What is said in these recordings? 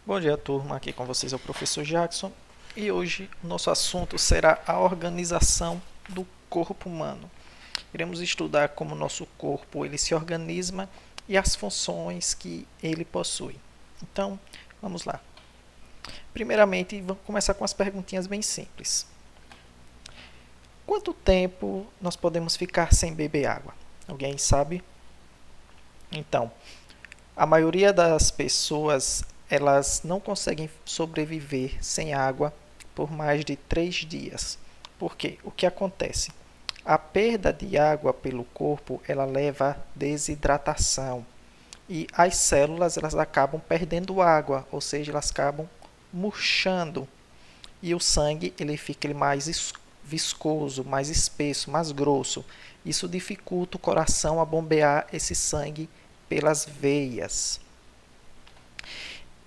Bom dia, turma. Aqui com vocês é o professor Jackson e hoje o nosso assunto será a organização do corpo humano. Iremos estudar como o nosso corpo ele se organiza e as funções que ele possui. Então, vamos lá. Primeiramente, vamos começar com as perguntinhas bem simples. Quanto tempo nós podemos ficar sem beber água? Alguém sabe? Então, a maioria das pessoas elas não conseguem sobreviver sem água por mais de 3 dias. Por quê? O que acontece? A perda de água pelo corpo ela leva à desidratação e as células elas acabam perdendo água, ou seja, elas acabam murchando e o sangue ele fica mais viscoso, mais espesso, mais grosso. Isso dificulta o coração a bombear esse sangue pelas veias.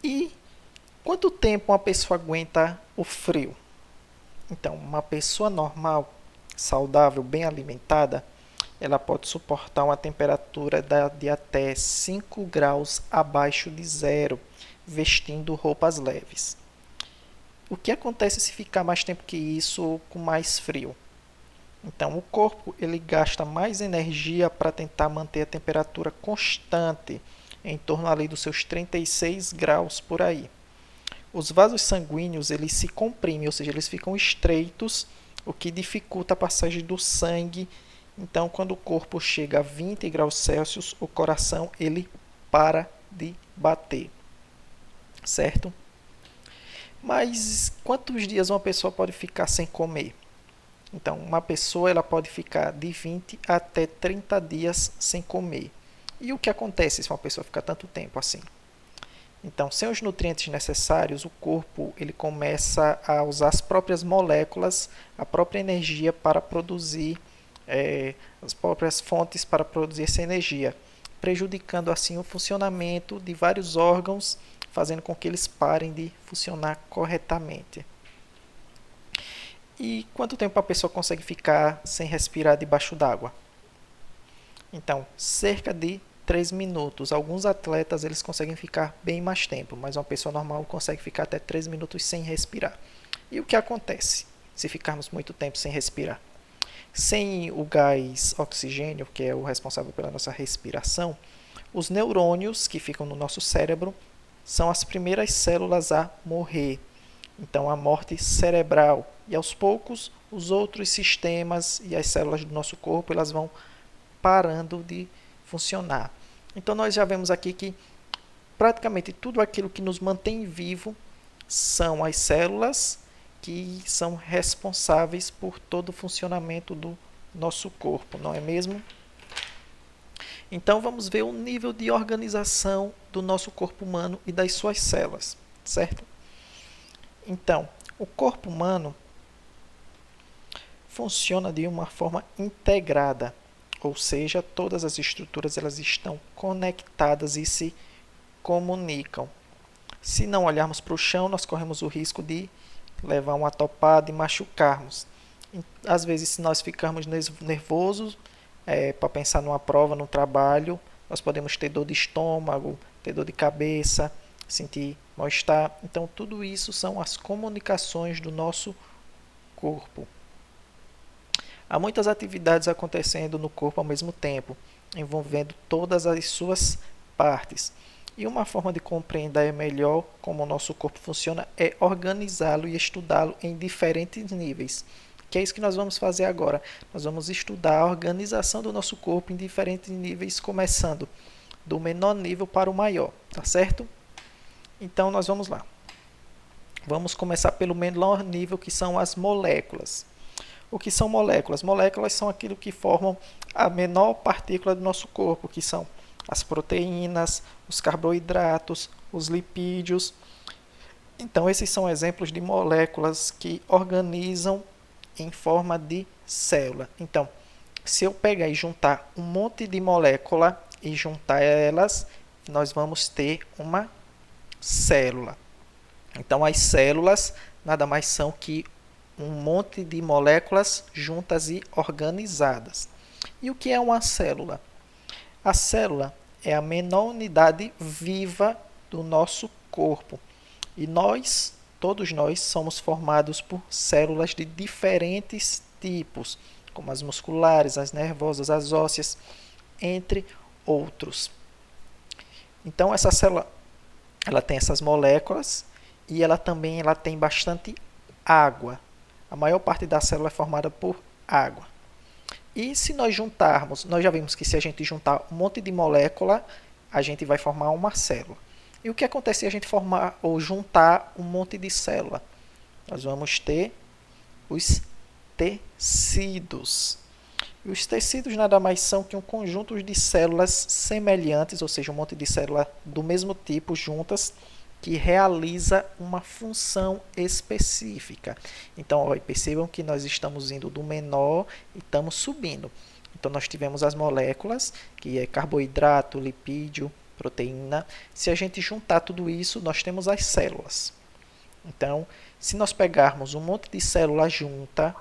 E quanto tempo uma pessoa aguenta o frio? Então, uma pessoa normal, saudável, bem alimentada, ela pode suportar uma temperatura de até 5 graus abaixo de zero, vestindo roupas leves. O que acontece se ficar mais tempo que isso com mais frio? Então, o corpo ele gasta mais energia para tentar manter a temperatura constante, em torno ali dos seus 36 graus por aí. Os vasos sanguíneos eles se comprimem, ou seja, eles ficam estreitos, o que dificulta a passagem do sangue. Então, quando o corpo chega a 20 graus Celsius, o coração ele para de bater, certo? Mas quantos dias uma pessoa pode ficar sem comer? Então, uma pessoa ela pode ficar de 20 até 30 dias sem comer. E o que acontece se uma pessoa ficar tanto tempo assim? Então, sem os nutrientes necessários, o corpo ele começa a usar as próprias moléculas, a própria energia para produzir as próprias fontes para produzir essa energia, prejudicando assim o funcionamento de vários órgãos, fazendo com que eles parem de funcionar corretamente. E quanto tempo a pessoa consegue ficar sem respirar debaixo d'água? Então, cerca de 3 minutos. Alguns atletas eles conseguem ficar bem mais tempo, mas uma pessoa normal consegue ficar até 3 minutos sem respirar. E o que acontece se ficarmos muito tempo sem respirar? Sem o gás oxigênio, que é o responsável pela nossa respiração, os neurônios que ficam no nosso cérebro são as primeiras células a morrer. Então, a morte cerebral. E aos poucos, os outros sistemas e as células do nosso corpo elas vão parando de funcionar. Então, nós já vemos aqui que praticamente tudo aquilo que nos mantém vivo são as células que são responsáveis por todo o funcionamento do nosso corpo, não é mesmo? Então, vamos ver o nível de organização do nosso corpo humano e das suas células, certo? Então, o corpo humano funciona de uma forma integrada, ou seja, todas as estruturas elas estão conectadas e se comunicam. Se não olharmos para o chão, nós corremos o risco de levar uma topada e machucarmos. Às vezes, se nós ficarmos nervosos para pensar numa prova, num trabalho, nós podemos ter dor de estômago, ter dor de cabeça, sentir mal-estar. Então, tudo isso são as comunicações do nosso corpo. Há muitas atividades acontecendo no corpo ao mesmo tempo, envolvendo todas as suas partes. E uma forma de compreender melhor como o nosso corpo funciona é organizá-lo e estudá-lo em diferentes níveis. Que é isso que nós vamos fazer agora. Nós vamos estudar a organização do nosso corpo em diferentes níveis, começando do menor nível para o maior, tá certo? Então, nós vamos lá. Vamos começar pelo menor nível, que são as moléculas. O que são moléculas? Moléculas são aquilo que formam a menor partícula do nosso corpo, que são as proteínas, os carboidratos, os lipídios. Então, esses são exemplos de moléculas que organizam em forma de célula. Então, se eu pegar e juntar um monte de molécula e juntar elas, nós vamos ter uma célula. Então, as células nada mais são que um monte de moléculas juntas e organizadas. E o que é uma célula? A célula é a menor unidade viva do nosso corpo. E nós, todos nós, somos formados por células de diferentes tipos, como as musculares, as nervosas, as ósseas, entre outros. Então, essa célula ela tem essas moléculas e ela também tem bastante água. A maior parte da célula é formada por água. E se nós juntarmos, nós já vimos que se a gente juntar um monte de molécula, a gente vai formar uma célula. E o que acontece se a gente formar ou juntar um monte de célula? Nós vamos ter os tecidos. E os tecidos nada mais são que um conjunto de células semelhantes, ou seja, um monte de células do mesmo tipo juntas, que realiza uma função específica. Então, percebam que nós estamos indo do menor e estamos subindo. Então, nós tivemos as moléculas, que é carboidrato, lipídio, proteína. Se a gente juntar tudo isso, nós temos as células. Então, se nós pegarmos um monte de células junta,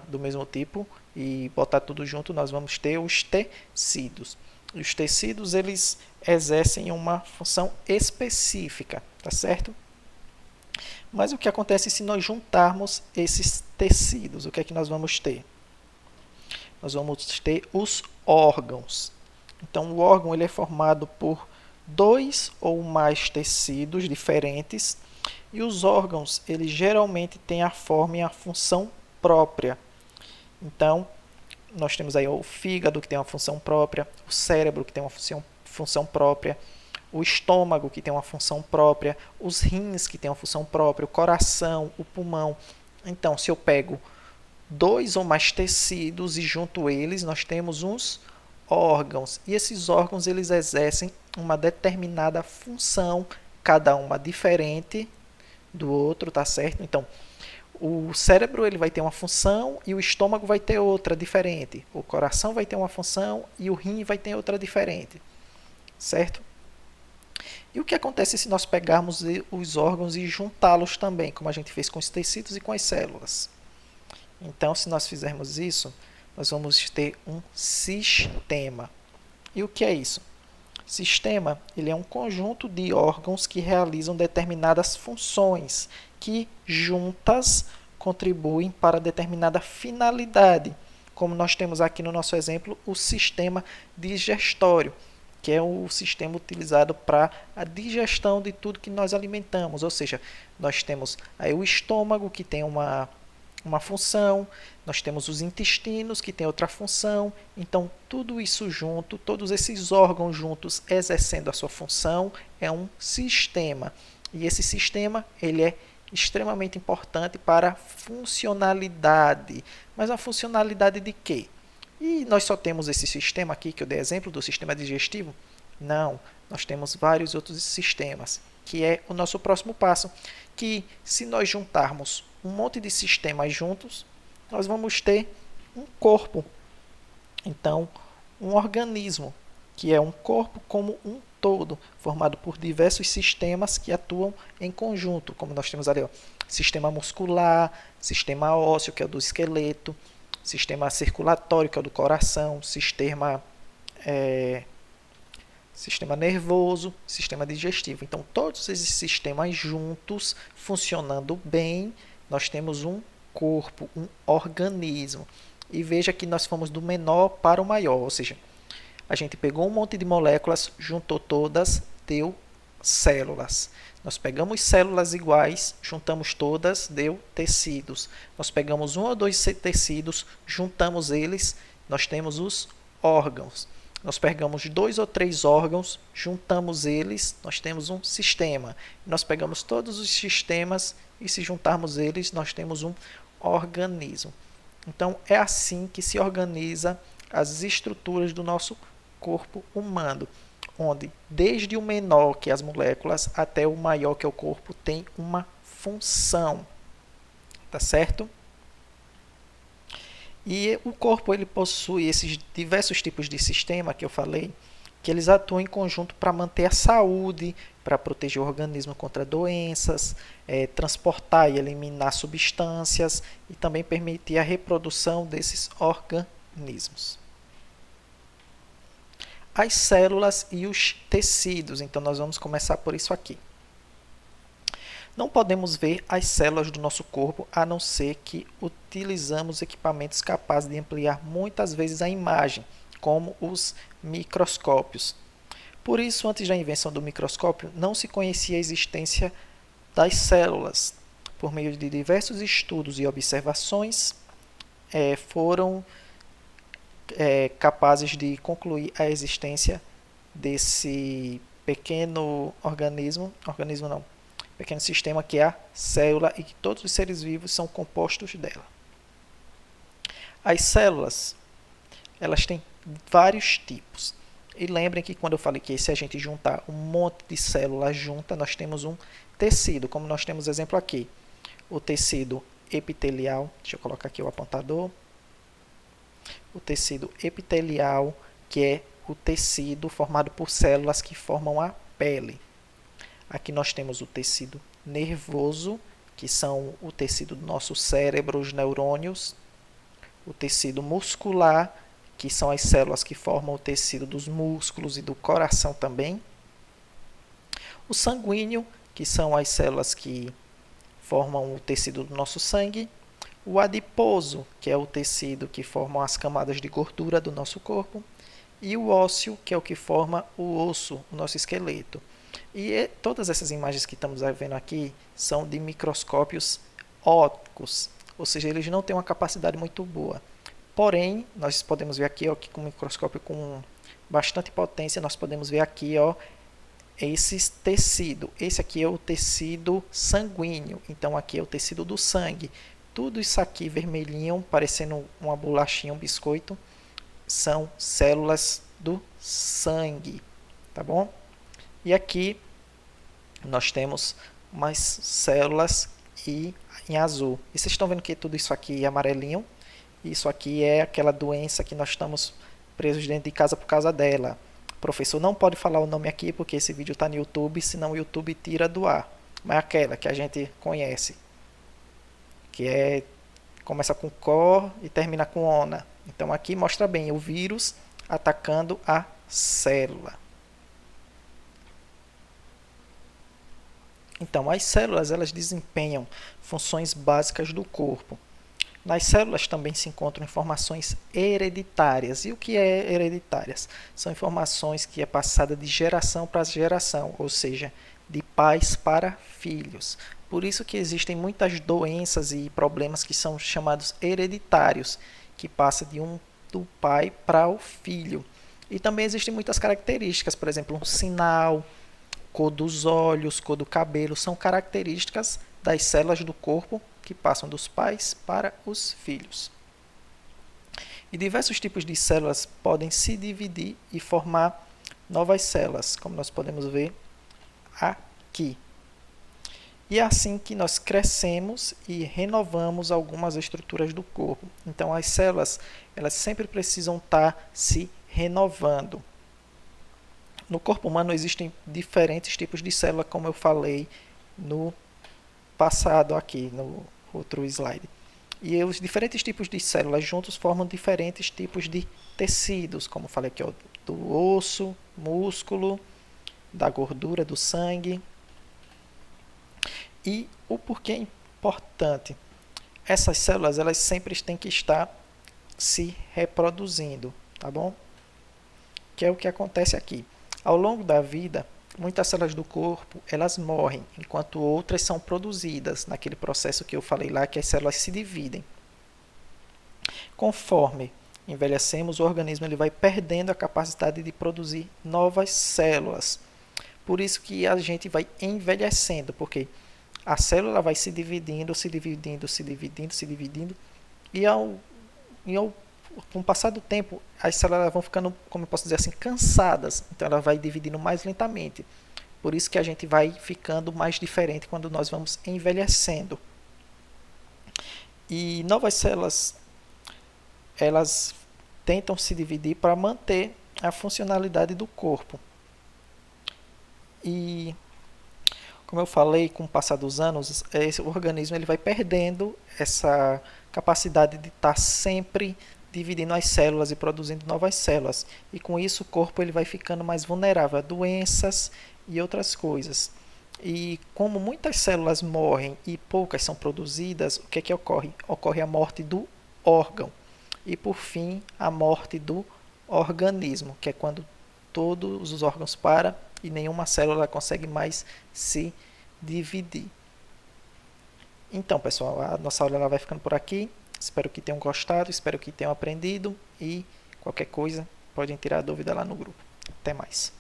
do mesmo tipo, e botar tudo junto, nós vamos ter os tecidos. Os tecidos, eles exercem uma função específica, tá certo? Mas o que acontece se nós juntarmos esses tecidos? O que é que nós vamos ter? Nós vamos ter os órgãos. Então, o órgão ele é formado por 2 ou mais tecidos diferentes, e os órgãos eles geralmente têm a forma e a função própria. Então, nós temos aí o fígado, que tem uma função própria, o cérebro, que tem uma função própria, o estômago, que tem uma função própria, os rins, que tem uma função própria, o coração, o pulmão. Então, se eu pego 2 ou mais tecidos e junto eles, nós temos uns órgãos. E esses órgãos eles exercem uma determinada função, cada uma diferente do outro, tá certo? Então, o cérebro ele vai ter uma função e o estômago vai ter outra diferente. O coração vai ter uma função e o rim vai ter outra diferente. Certo? E o que acontece se nós pegarmos os órgãos e juntá-los também, como a gente fez com os tecidos e com as células? Então, se nós fizermos isso, nós vamos ter um sistema. E o que é isso? Sistema ele é um conjunto de órgãos que realizam determinadas funções, que juntas contribuem para determinada finalidade, como nós temos aqui no nosso exemplo o sistema digestório, que é o sistema utilizado para a digestão de tudo que nós alimentamos, ou seja, nós temos aí o estômago que tem uma função, nós temos os intestinos que tem outra função, então tudo isso junto, todos esses órgãos juntos exercendo a sua função é um sistema, e esse sistema ele é extremamente importante para a funcionalidade. Mas a funcionalidade de quê? E nós só temos esse sistema aqui, que eu dei exemplo do sistema digestivo? Não, nós temos vários outros sistemas, que é o nosso próximo passo, que se nós juntarmos um monte de sistemas juntos, nós vamos ter um corpo. Então, um organismo, que é um corpo como um todo, formado por diversos sistemas que atuam em conjunto, como nós temos ali, ó, sistema muscular, sistema ósseo, que é o do esqueleto, sistema circulatório, que é o do coração, sistema nervoso, sistema digestivo. Então, todos esses sistemas juntos, funcionando bem, nós temos um corpo, um organismo. E veja que nós fomos do menor para o maior, ou seja, a gente pegou um monte de moléculas, juntou todas, deu células. Nós pegamos células iguais, juntamos todas, deu tecidos. Nós pegamos um ou dois tecidos, juntamos eles, nós temos os órgãos. Nós pegamos 2 ou 3 órgãos, juntamos eles, nós temos um sistema. Nós pegamos todos os sistemas e se juntarmos eles, nós temos um organismo. Então, é assim que se organiza as estruturas do nosso corpo humano, onde desde o menor, que é as moléculas, até o maior, que é o corpo, tem uma função. Tá certo? E o corpo ele possui esses diversos tipos de sistema que eu falei, que eles atuam em conjunto para manter a saúde, para proteger o organismo contra doenças, transportar e eliminar substâncias e também permitir a reprodução desses organismos. As células e os tecidos, então nós vamos começar por isso aqui. Não podemos ver as células do nosso corpo a não ser que utilizamos equipamentos capazes de ampliar muitas vezes a imagem, como os microscópios. Por isso, antes da invenção do microscópio, não se conhecia a existência das células. Por meio de diversos estudos e observações, foram capazes de concluir a existência desse pequeno pequeno sistema que é a célula e que todos os seres vivos são compostos dela. As células, elas têm vários tipos. E lembrem que quando eu falei que se a gente juntar um monte de células juntas, nós temos um tecido, como nós temos exemplo aqui. O tecido epitelial, deixa eu colocar aqui o apontador. O tecido epitelial, que é o tecido formado por células que formam a pele. Aqui nós temos o tecido nervoso, que são o tecido do nosso cérebro, os neurônios. O tecido muscular, que são as células que formam o tecido dos músculos e do coração também. O sanguíneo, que são as células que formam o tecido do nosso sangue. O adiposo, que é o tecido que forma as camadas de gordura do nosso corpo. E o ósseo, que é o que forma o osso, o nosso esqueleto. E todas essas imagens que estamos vendo aqui são de microscópios ópticos, ou seja, eles não têm uma capacidade muito boa. Porém, nós podemos ver aqui, ó, que com um microscópio com bastante potência, nós podemos ver aqui, ó, esse tecido. Esse aqui é o tecido sanguíneo, então aqui é o tecido do sangue. Tudo isso aqui vermelhinho, parecendo uma bolachinha, um biscoito, são células do sangue, tá bom? E aqui nós temos umas células em azul. E vocês estão vendo que tudo isso aqui é amarelinho? Isso aqui é aquela doença que nós estamos presos dentro de casa por causa dela. O professor não pode falar o nome aqui porque esse vídeo está no YouTube, senão o YouTube tira do ar. Mas é aquela que a gente conhece, que começa com CO e termina com ONA. Então aqui mostra bem o vírus atacando a célula. Então, as células elas desempenham funções básicas do corpo. Nas células também se encontram informações hereditárias. E o que é hereditárias? São informações que é passada de geração para geração, ou seja, de pais para filhos. Por isso que existem muitas doenças e problemas que são chamados hereditários, que passa do pai para o filho. E também existem muitas características, por exemplo, um sinal, cor dos olhos, cor do cabelo, são características das células do corpo que passam dos pais para os filhos. E diversos tipos de células podem se dividir e formar novas células, como nós podemos ver aqui. E é assim que nós crescemos e renovamos algumas estruturas do corpo. Então, as células elas sempre precisam estar se renovando. No corpo humano existem diferentes tipos de célula, como eu falei no passado aqui, no outro slide. E os diferentes tipos de células juntos formam diferentes tipos de tecidos, como eu falei aqui, ó, do osso, músculo, da gordura, do sangue. E o porquê é importante? Essas células elas sempre têm que estar se reproduzindo, tá bom? Que é o que acontece aqui. Ao longo da vida, muitas células do corpo elas morrem, enquanto outras são produzidas naquele processo que eu falei lá, que as células se dividem. Conforme envelhecemos, o organismo ele vai perdendo a capacidade de produzir novas células. Por isso que a gente vai envelhecendo, porque a célula vai se dividindo, e com o passar do tempo, as células vão ficando, como eu posso dizer assim, cansadas. Então, ela vai dividindo mais lentamente. Por isso que a gente vai ficando mais diferente quando nós vamos envelhecendo. E novas células, elas tentam se dividir para manter a funcionalidade do corpo. E, como eu falei, com o passar dos anos, o organismo ele vai perdendo essa capacidade de estar sempre dividindo as células e produzindo novas células. E com isso o corpo ele vai ficando mais vulnerável a doenças e outras coisas. E como muitas células morrem e poucas são produzidas, o que é que ocorre? Ocorre a morte do órgão. E por fim, a morte do organismo, que é quando todos os órgãos param e nenhuma célula consegue mais se dividir. Então, pessoal, a nossa aula vai ficando por aqui. Espero que tenham gostado, espero que tenham aprendido e qualquer coisa podem tirar dúvida lá no grupo. Até mais.